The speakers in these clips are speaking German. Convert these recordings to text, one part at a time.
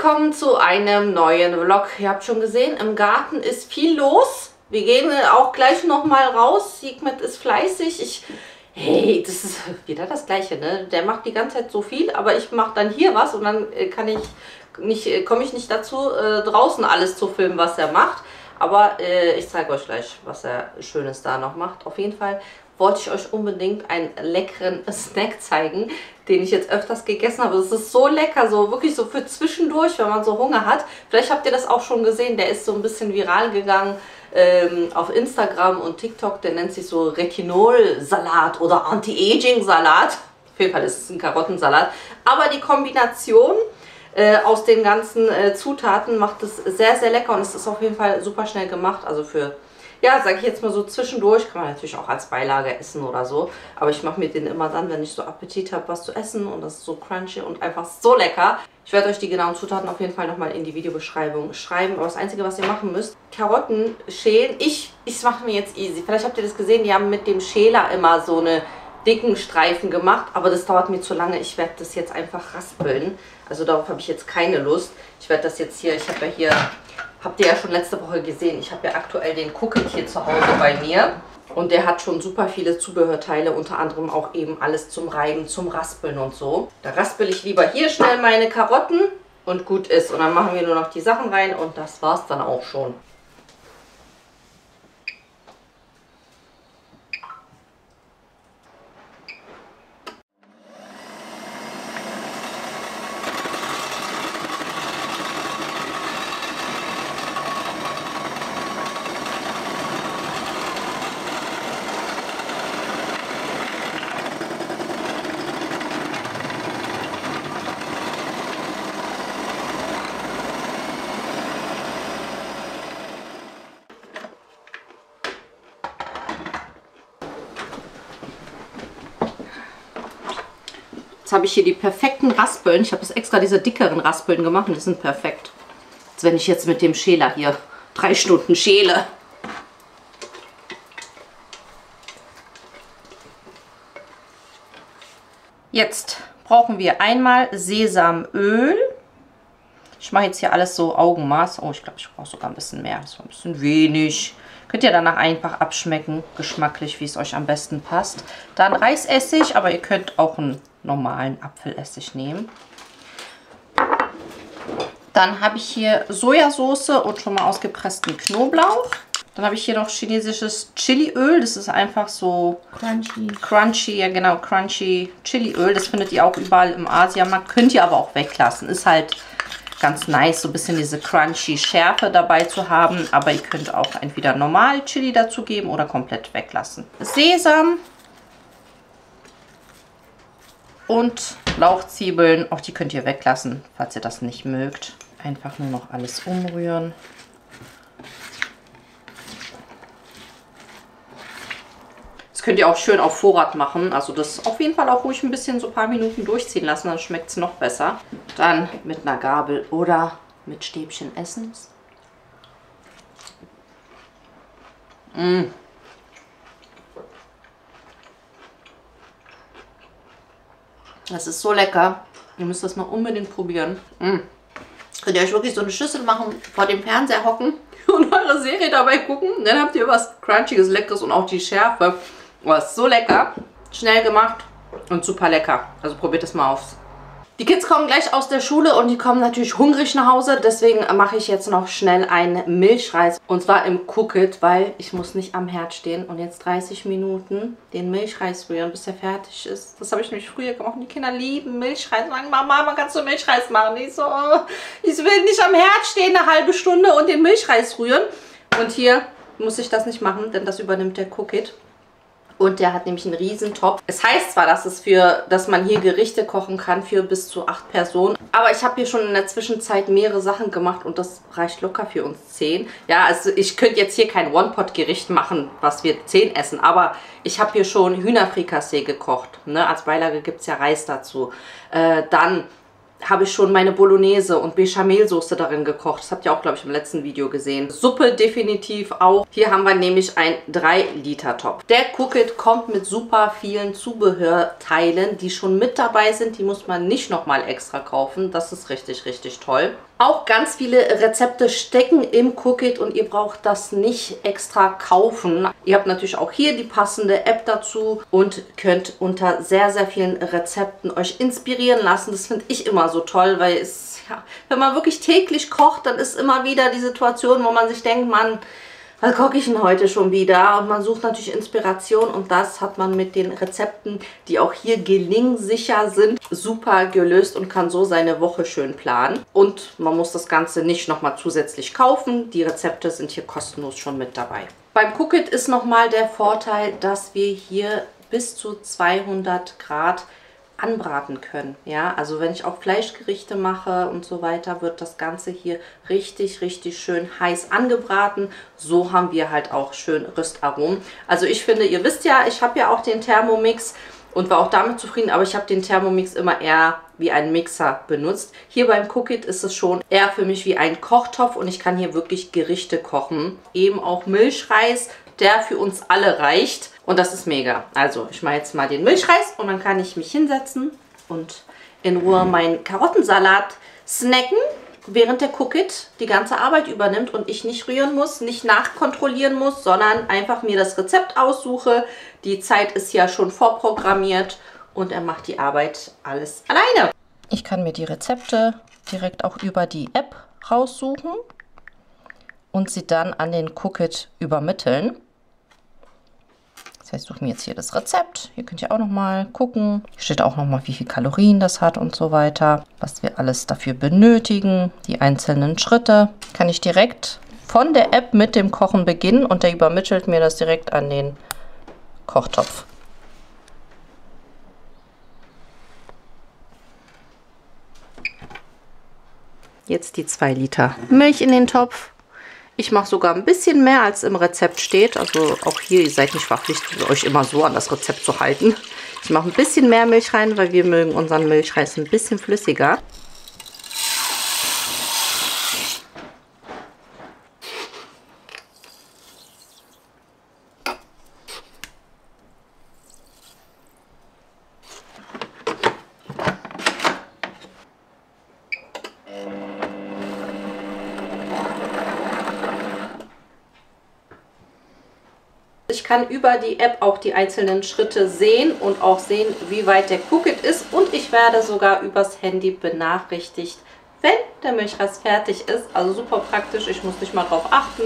willkommen zu einem neuen Vlog. Ihr habt schon gesehen, im Garten ist viel los. Wir gehen auch gleich nochmal raus. Sigmund ist fleißig. Hey, das ist wieder das Gleiche, ne? Der macht die ganze Zeit so viel, aber ich mache dann hier was und dann komme ich nicht dazu, draußen alles zu filmen, was er macht. Aber ich zeige euch gleich, was er Schönes da noch macht. Auf jeden Fall wollte ich euch unbedingt einen leckeren Snack zeigen, den ich jetzt öfters gegessen habe. Das ist so lecker, so wirklich so für zwischendurch, wenn man so Hunger hat. Vielleicht habt ihr das auch schon gesehen, der ist so ein bisschen viral gegangen auf Instagram und TikTok. Der nennt sich so Retinol-Salat oder Anti-Aging-Salat. Auf jeden Fall ist es ein Karottensalat. Aber die Kombination aus den ganzen Zutaten macht es sehr, sehr lecker und es ist auf jeden Fall super schnell gemacht. Also für, ja, sage ich jetzt mal so zwischendurch, kann man natürlich auch als Beilage essen oder so. Aber ich mache mir den immer dann, wenn ich so Appetit habe, was zu essen und das ist so crunchy und einfach so lecker. Ich werde euch die genauen Zutaten auf jeden Fall nochmal in die Videobeschreibung schreiben. Aber das Einzige, was ihr machen müsst, Karotten schälen. Ich mache mir jetzt easy. Vielleicht habt ihr das gesehen, die haben mit dem Schäler immer so eine dicken Streifen gemacht, aber das dauert mir zu lange. Ich werde das jetzt einfach raspeln. Also darauf habe ich jetzt keine Lust. Ich werde das jetzt hier, ich habe ja hier, habt ihr ja schon letzte Woche gesehen, ich habe ja aktuell den Cookie hier zu Hause bei mir. Und der hat schon super viele Zubehörteile, unter anderem auch eben alles zum Reiben, zum Raspeln und so. Da raspel ich lieber hier schnell meine Karotten und gut ist. Und dann machen wir nur noch die Sachen rein und das war's dann auch schon. Jetzt habe ich hier die perfekten Raspeln. Ich habe jetzt extra diese dickeren Raspeln gemacht und die sind perfekt. Als wenn ich jetzt mit dem Schäler hier 3 Stunden schäle. Jetzt brauchen wir einmal Sesamöl. Ich mache jetzt hier alles so Augenmaß. Oh, ich glaube, ich brauche sogar ein bisschen mehr. Das war ein bisschen wenig. Könnt ihr danach einfach abschmecken, geschmacklich, wie es euch am besten passt. Dann Reisessig, aber ihr könnt auch einen normalen Apfelessig nehmen. Dann habe ich hier Sojasauce und schon mal ausgepressten Knoblauch. Dann habe ich hier noch chinesisches Chiliöl. Das ist einfach so crunchy, ja genau, crunchy Chiliöl. Das findet ihr auch überall im Asiamarkt. Könnt ihr aber auch weglassen. Ist halt ganz nice, so ein bisschen diese crunchy Schärfe dabei zu haben. Aber ihr könnt auch entweder normal Chili dazu geben oder komplett weglassen. Sesam und Lauchzwiebeln. Auch die könnt ihr weglassen, falls ihr das nicht mögt. Einfach nur noch alles umrühren. Das könnt ihr auch schön auf Vorrat machen. Also das auf jeden Fall auch ruhig ein bisschen so ein paar Minuten durchziehen lassen, dann schmeckt es noch besser. Dann mit einer Gabel oder mit Stäbchen essen. Das ist so lecker. Ihr müsst das mal unbedingt probieren. Könnt ihr euch wirklich so eine Schüssel machen, vor dem Fernseher hocken und eure Serie dabei gucken. Dann habt ihr was Crunchiges, Leckeres und auch die Schärfe. Oh, ist so lecker. Schnell gemacht und super lecker. Also probiert es mal aus. Die Kids kommen gleich aus der Schule und die kommen natürlich hungrig nach Hause. Deswegen mache ich jetzt noch schnell einen Milchreis. Und zwar im Cookit, weil ich muss nicht am Herd stehen. Und jetzt 30 Minuten den Milchreis rühren, bis er fertig ist. Das habe ich nämlich früher gemacht. Und die Kinder lieben Milchreis. Sagen, Mama, kannst du Milchreis machen? Ich so, oh, ich will nicht am Herd stehen eine halbe Stunde und den Milchreis rühren. Und hier muss ich das nicht machen, denn das übernimmt der Cookit. Und der hat nämlich einen riesen Topf. Es heißt zwar, dass man hier Gerichte kochen kann für bis zu 8 Personen. Aber ich habe hier schon in der Zwischenzeit mehrere Sachen gemacht und das reicht locker für uns 10. Ja, also ich könnte jetzt hier kein One-Pot-Gericht machen, was wir 10 essen. Aber ich habe hier schon Hühnerfrikassee gekocht. Ne? Als Beilage gibt es ja Reis dazu. Dann habe ich schon meine Bolognese und Bechamelsoße darin gekocht. Das habt ihr auch, glaube ich, im letzten Video gesehen. Suppe definitiv auch. Hier haben wir nämlich einen 3-Liter-Topf. Der Cookit kommt mit super vielen Zubehörteilen, die schon mit dabei sind. Die muss man nicht nochmal extra kaufen. Das ist richtig, richtig toll. Auch ganz viele Rezepte stecken im Cookit und ihr braucht das nicht extra kaufen. Ihr habt natürlich auch hier die passende App dazu und könnt unter sehr, sehr vielen Rezepten euch inspirieren lassen. Das finde ich immer so toll, weil es, ja, wenn man wirklich täglich kocht, dann ist immer wieder die Situation, wo man sich denkt, Mann, was koche ich denn heute schon wieder? Und man sucht natürlich Inspiration und das hat man mit den Rezepten, die auch hier gelingsicher sind, super gelöst und kann so seine Woche schön planen. Und man muss das Ganze nicht nochmal zusätzlich kaufen. Die Rezepte sind hier kostenlos schon mit dabei. Beim Cookit ist nochmal der Vorteil, dass wir hier bis zu 200 Grad anbraten können. Ja, also wenn ich auch Fleischgerichte mache und so weiter, wird das Ganze hier richtig, richtig schön heiß angebraten. So haben wir halt auch schön Röstaromen. Also ich finde, ihr wisst ja, ich habe ja auch den Thermomix und war auch damit zufrieden, aber ich habe den Thermomix immer eher wie einen Mixer benutzt. Hier beim Cookit ist es schon eher für mich wie ein Kochtopf und ich kann hier wirklich Gerichte kochen. Eben auch Milchreis, der für uns alle reicht. Und das ist mega. Also ich mache jetzt mal den Milchreis und dann kann ich mich hinsetzen und in Ruhe meinen Karottensalat snacken, während der Cookit die ganze Arbeit übernimmt und ich nicht rühren muss, nicht nachkontrollieren muss, sondern einfach mir das Rezept aussuche. Die Zeit ist ja schon vorprogrammiert und er macht die Arbeit alles alleine. Ich kann mir die Rezepte direkt auch über die App raussuchen und sie dann an den Cookit übermitteln. Das heißt, ich suche mir jetzt hier das Rezept. Hier könnt ihr auch nochmal gucken. Hier steht auch nochmal, wie viele Kalorien das hat und so weiter. Was wir alles dafür benötigen. Die einzelnen Schritte. Kann ich direkt von der App mit dem Kochen beginnen und der übermittelt mir das direkt an den Kochtopf. Jetzt die 2 Liter Milch in den Topf. Ich mache sogar ein bisschen mehr, als im Rezept steht. Also auch hier, ihr seid nicht verpflichtet, euch immer so an das Rezept zu halten. Ich mache ein bisschen mehr Milch rein, weil wir mögen unseren Milchreis ein bisschen flüssiger. Ich kann über die App auch die einzelnen Schritte sehen und auch sehen, wie weit der Cookit ist. Und ich werde sogar übers Handy benachrichtigt, wenn der Milchreis fertig ist. Also super praktisch, ich muss nicht mal drauf achten.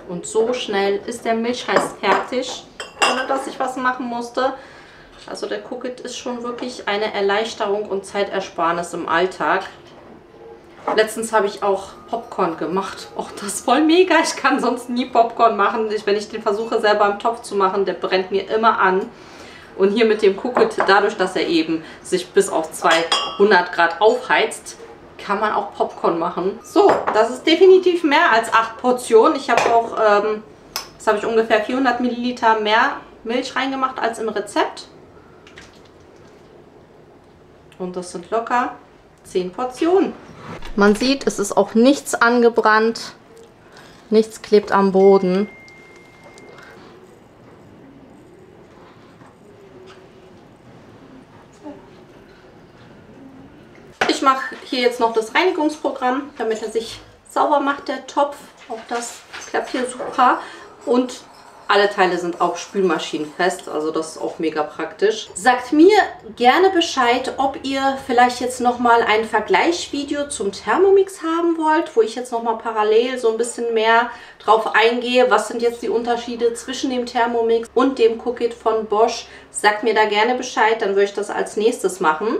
Und so schnell ist der Milchreis fertig, ohne dass ich was machen musste. Also der Cookit ist schon wirklich eine Erleichterung und Zeitersparnis im Alltag. Letztens habe ich auch Popcorn gemacht. Och, das ist voll mega. Ich kann sonst nie Popcorn machen. Wenn ich den versuche selber im Topf zu machen, der brennt mir immer an. Und hier mit dem Cookit, dadurch, dass er eben sich bis auf 200 Grad aufheizt, kann man auch Popcorn machen. So, das ist definitiv mehr als 8 Portionen. Ich habe auch, das habe ich ungefähr 400 Milliliter mehr Milch reingemacht als im Rezept. Und das sind locker 10 Portionen. Man sieht, es ist auch nichts angebrannt. Nichts klebt am Boden. Ich mache hier jetzt noch das Reinigungsprogramm, damit er sich sauber macht, der Topf. Auch das klappt hier super. Und alle Teile sind auch spülmaschinenfest, also das ist auch mega praktisch. Sagt mir gerne Bescheid, ob ihr vielleicht jetzt nochmal ein Vergleichsvideo zum Thermomix haben wollt, wo ich jetzt nochmal parallel so ein bisschen mehr drauf eingehe. Was sind jetzt die Unterschiede zwischen dem Thermomix und dem Cookit von Bosch? Sagt mir da gerne Bescheid, dann würde ich das als nächstes machen.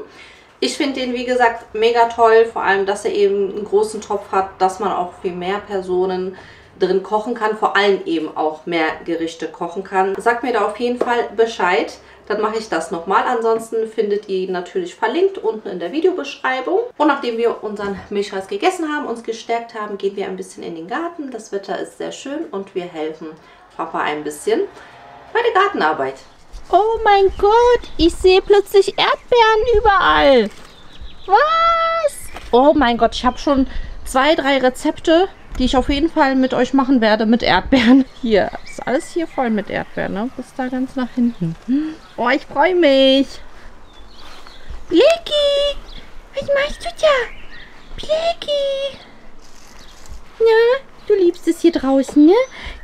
Ich finde den, wie gesagt, mega toll, vor allem, dass er eben einen großen Topf hat, dass man auch für mehr Personen drin kochen kann, vor allem eben auch mehr Gerichte kochen kann. Sagt mir da auf jeden Fall Bescheid, dann mache ich das nochmal. Ansonsten findet ihr ihn natürlich verlinkt unten in der Videobeschreibung. Und nachdem wir unseren Milchreis gegessen haben, uns gestärkt haben, gehen wir ein bisschen in den Garten. Das Wetter ist sehr schön und wir helfen Papa ein bisschen. Bei der Gartenarbeit. Oh mein Gott, ich sehe plötzlich Erdbeeren überall. Was? Oh mein Gott, ich habe schon 2, 3 Rezepte, die ich auf jeden Fall mit euch machen werde mit Erdbeeren. Hier, ist alles hier voll mit Erdbeeren, ne? Bis da ganz nach hinten. Oh, ich freue mich. Blicky, was machst du da? Blicky. Na, du liebst es hier draußen, ne?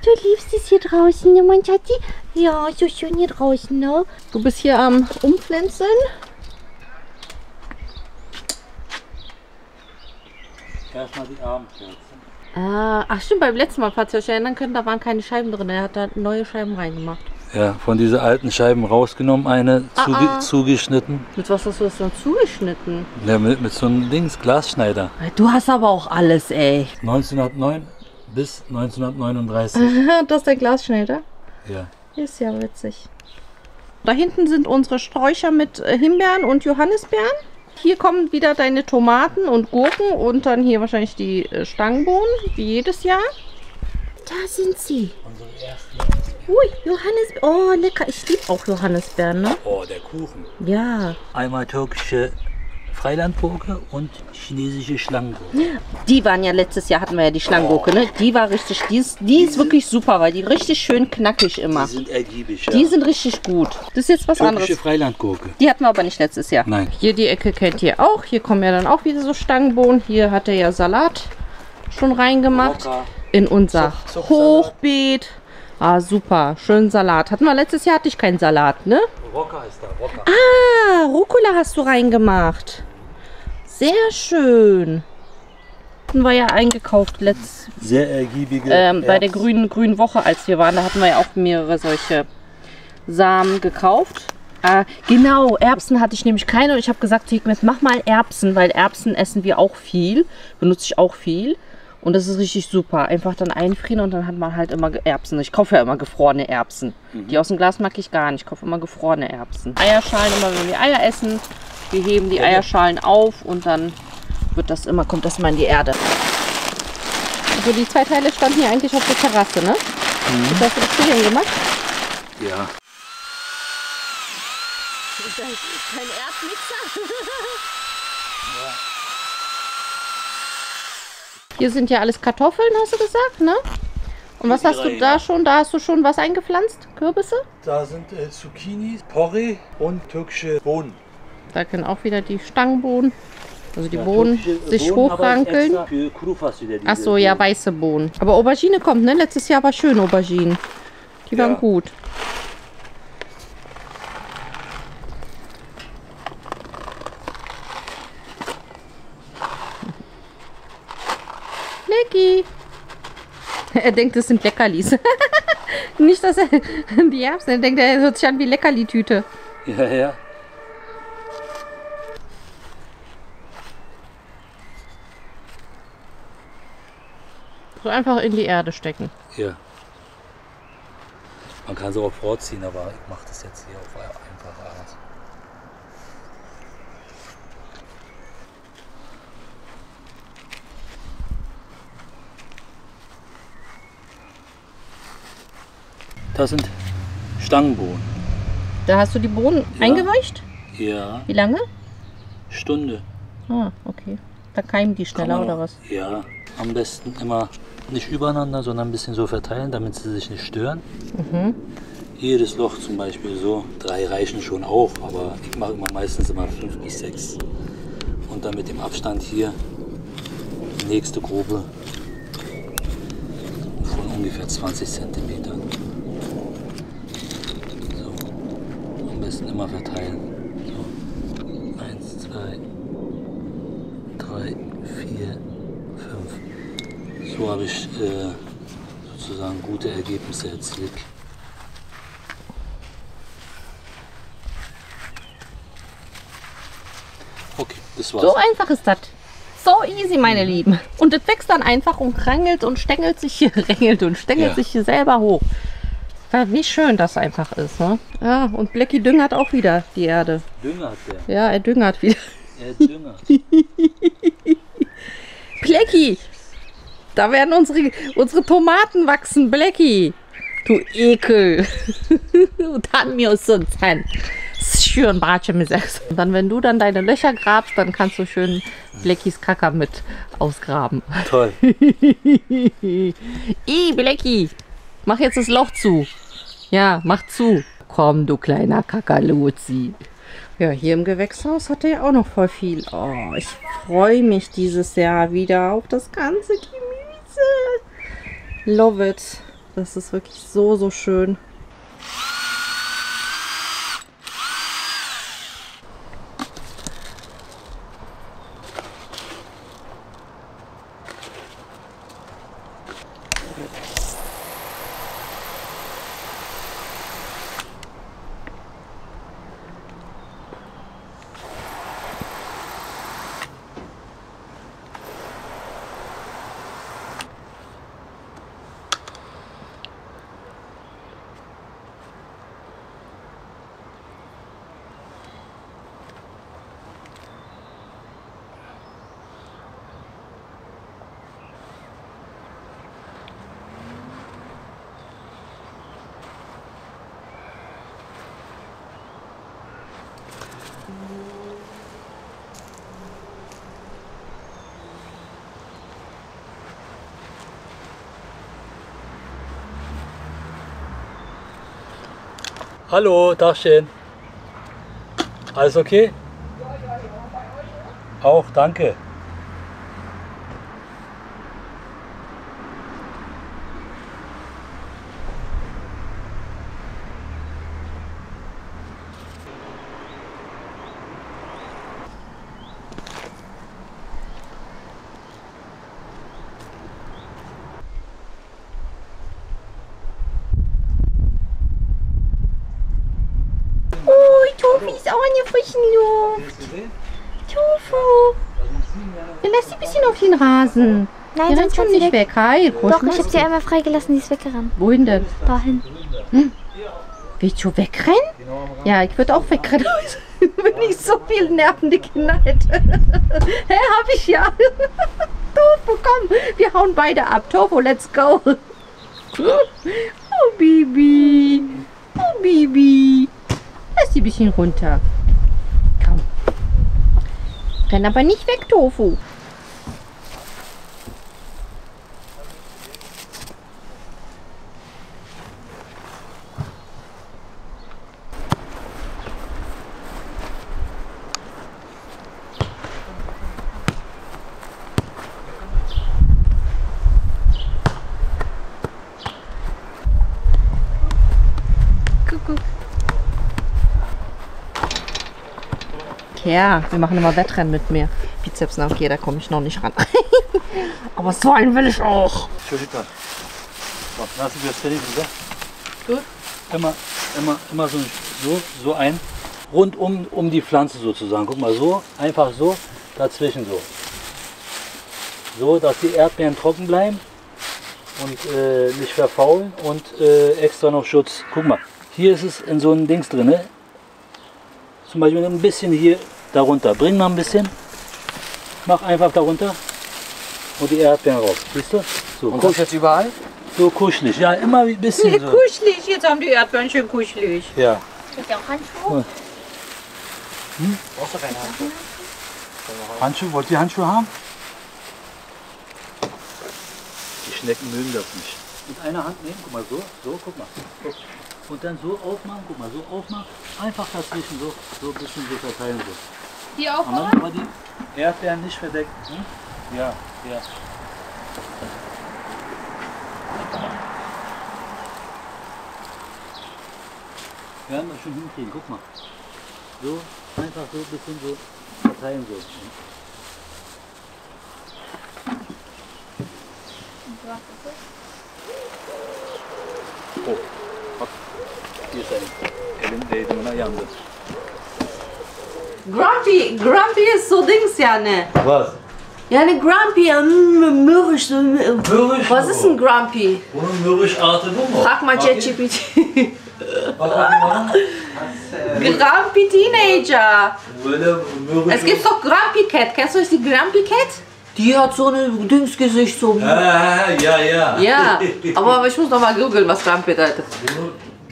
Du liebst es hier draußen, ne, mein Schatzi? Ja, so schön hier draußen, ne? Du bist hier am Umpflanzen. Erstmal die Abendkerzen. Ah, ach stimmt, beim letzten Mal, falls ihr euch erinnern könnt, da waren keine Scheiben drin. Er hat da neue Scheiben reingemacht. Ja, von diesen alten Scheiben rausgenommen, eine zugeschnitten. Mit was hast du das dann zugeschnitten? Ja, mit so einem Dings, Glasschneider. Du hast aber auch alles, ey. 1909 bis 1939. Das ist der Glasschneider? Ja. Ist ja witzig. Da hinten sind unsere Sträucher mit Himbeeren und Johannisbeeren. Hier kommen wieder deine Tomaten und Gurken und dann hier wahrscheinlich die Stangenbohnen, wie jedes Jahr. Da sind sie. Unsere ersten. Ui, Johannisbeeren. Oh, lecker. Ich liebe auch Johannisbeeren, ne? Oh, der Kuchen. Ja. Einmal türkische Freilandgurke und chinesische Schlangengurke. Die waren ja letztes Jahr, hatten wir ja die Schlangengurke, ne? Die war richtig, die ist wirklich super, weil die richtig schön knackig immer. Die sind ergiebig, ja. Die sind richtig gut. Das ist jetzt was anderes. Türkische Freilandgurke. Die hatten wir aber nicht letztes Jahr. Nein. Hier die Ecke kennt ihr auch. Hier kommen ja dann auch wieder so Stangenbohnen. Hier hat er ja Salat schon reingemacht. Rocker. In unser Zuchtsalat. Hochbeet. Ah, super. Schön Salat. Hatten wir letztes Jahr, hatte ich keinen Salat, ne? Rocker ist da, Rocker. Ah, Rucola hast du reingemacht. Sehr schön. Hatten wir ja eingekauft Sehr ergiebige bei der grünen Woche, als wir waren. Da hatten wir ja auch mehrere solche Samen gekauft. Genau, Erbsen hatte ich nämlich keine. Und ich habe gesagt, Hikmet, mach mal Erbsen, weil Erbsen essen wir auch viel. Benutze ich auch viel. Und das ist richtig super. Einfach dann einfrieren und dann hat man halt immer Erbsen. Ich kaufe ja immer gefrorene Erbsen. Die aus dem Glas mag ich gar nicht. Ich kaufe immer gefrorene Erbsen. Eierschalen, immer wenn wir Eier essen. Wir heben die Eierschalen auf und dann wird das immer, kommt das immer in die Erde. Also die 2 Teile standen hier eigentlich auf der Terrasse, ne? Das hast du das hier hingemacht? Ja. Kein Erdmixer. Hier sind ja alles Kartoffeln, hast du gesagt, ne? Und was hast du da schon? Da hast du schon was eingepflanzt? Kürbisse? Da sind Zucchini, Porree und türkische Bohnen. Da können auch wieder die Stangenbohnen, also die Bohnen, sich hochrankeln. Ach so, ja, weiße Bohnen. Aber Aubergine kommt, ne? Letztes Jahr war schön Auberginen. Die waren gut. Lecky. Er denkt, das sind Leckerlis. Nicht, dass er die Erbsen, er denkt, er hört sich an wie Leckerli-Tüte. Ja, ja. So einfach in die Erde stecken. Ja. Man kann so auch vorziehen, aber ich mache das jetzt hier auf einfache Art. Das sind Stangenbohnen. Da hast du die Bohnen eingeweicht? Ja. Wie lange? Stunde. Ah, okay. Da keimen die schneller oder was? Ja. Am besten immer nicht übereinander, sondern ein bisschen so verteilen, damit sie sich nicht stören. Jedes Loch zum Beispiel so, 3 reichen schon auch, aber ich mache meistens immer 5 bis 6. Und dann mit dem Abstand hier die nächste Grube von ungefähr 20 cm. So, am besten immer verteilen. So, 1, 2, 3, 4, 5. So habe ich sozusagen gute Ergebnisse erzielt. Okay, das war's. So einfach ist das. So easy, meine Lieben. Und das wächst dann einfach und krangelt und stängelt sich hier, sich hier selber hoch. Wie schön das einfach ist, ne? Ja, und Blacky düngert auch wieder die Erde. Düngert der. Ja, er düngert wieder. Er düngert. Blacky! Da werden unsere Tomaten wachsen, Blacky. Du Ekel. Dann mir ist so ein Zahn. Schön Bratsche mit Sechs. Und dann, wenn du dann deine Löcher grabst, dann kannst du schön Bleckis Kacker mit ausgraben. Toll. Blecki, mach jetzt das Loch zu. Ja, mach zu. Komm, du kleiner Kackerluzi. Ja, hier im Gewächshaus hat er ja auch noch voll viel. Oh, ich freue mich dieses Jahr wieder auf das ganze Gemüse. Love it. Das ist wirklich so, so schön. Hallo, Dachchen. Alles okay? Auch, danke. Tofu ist auch an der frischen Luft. Tofu. Ja, lass sie ein bisschen auf den Rasen. Nein, die rennt schon nicht weg. Hi, doch, ich habe sie einmal freigelassen, die ist weggerannt. Wohin denn? Dahin. Willst du wegrennen? Ja, ich würde auch wegrennen, wenn ich so viele nervende Kinder hätte. Hä, hab ich ja. Tofu, komm, wir hauen beide ab. Tofu, let's go. Oh, Bibi. Oh, Bibi. Lass sie ein bisschen runter. Komm. Renn aber nicht weg, Tofu. Kuckuck. Ja, wir machen immer Wettrennen mit mir. Bizeps, na okay, da komme ich noch nicht ran. Aber so einen will ich auch. Entschuldigung. So, lassen wir das fertig, oder? Gut. Immer so ein rund um die Pflanze sozusagen. Guck mal, so, einfach so, dazwischen so. So, dass die Erdbeeren trocken bleiben und nicht verfaulen und extra noch Schutz. Guck mal, hier ist es in so einem Dings drin. Ne? Zum Beispiel ein bisschen hier darunter. Bring mal ein bisschen. Mach einfach darunter und die Erdbeeren raus. Siehst du? So, und das jetzt überall? So kuschelig. Ja, immer ein bisschen so. Kuschelig, jetzt haben die Erdbeeren schön kuschelig. Ja. Ist ja auch Handschuhe? Brauchst du keine Handschuhe? Handschuhe? Wollt ihr Handschuhe haben? Die Schnecken mögen das nicht. Mit einer Hand nehmen, guck mal so, guck mal. Guck. Und dann so aufmachen, guck mal, so aufmachen. Einfach dazwischen so ein bisschen so verteilen. So. Die auch Und dann aber die Erdbeeren nicht verdeckt. Hm? Ja. Werden wir schon hinkriegen, guck mal. So, einfach so ein bisschen so verteilen. So. Oh, hier ist ein yandı. Grumpy ist so Dings, ja, ne? Was? Ja, ne Grumpy, mürrisch. Mürrisch? Was ist ein Grumpy? Bunun mürriş-artı bu mu? Frag mal ChatGPT. Bak bakayım bana. Grumpy Teenager. Böyle mürriş. Es gibt doch Grumpy Cat. Kennst du nicht die Grumpy Cat? Die hat so ein Dingsgesicht, so. Ja. Ja, aber ich muss noch mal googeln, was Trump bedeutet.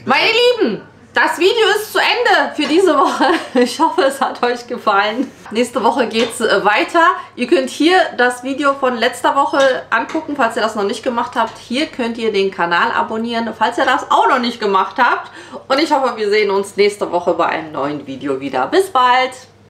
Meine Lieben, das Video ist zu Ende für diese Woche. Ich hoffe, es hat euch gefallen. Nächste Woche geht es weiter. Ihr könnt hier das Video von letzter Woche angucken, falls ihr das noch nicht gemacht habt. Hier könnt ihr den Kanal abonnieren, falls ihr das auch noch nicht gemacht habt. Und ich hoffe, wir sehen uns nächste Woche bei einem neuen Video wieder. Bis bald!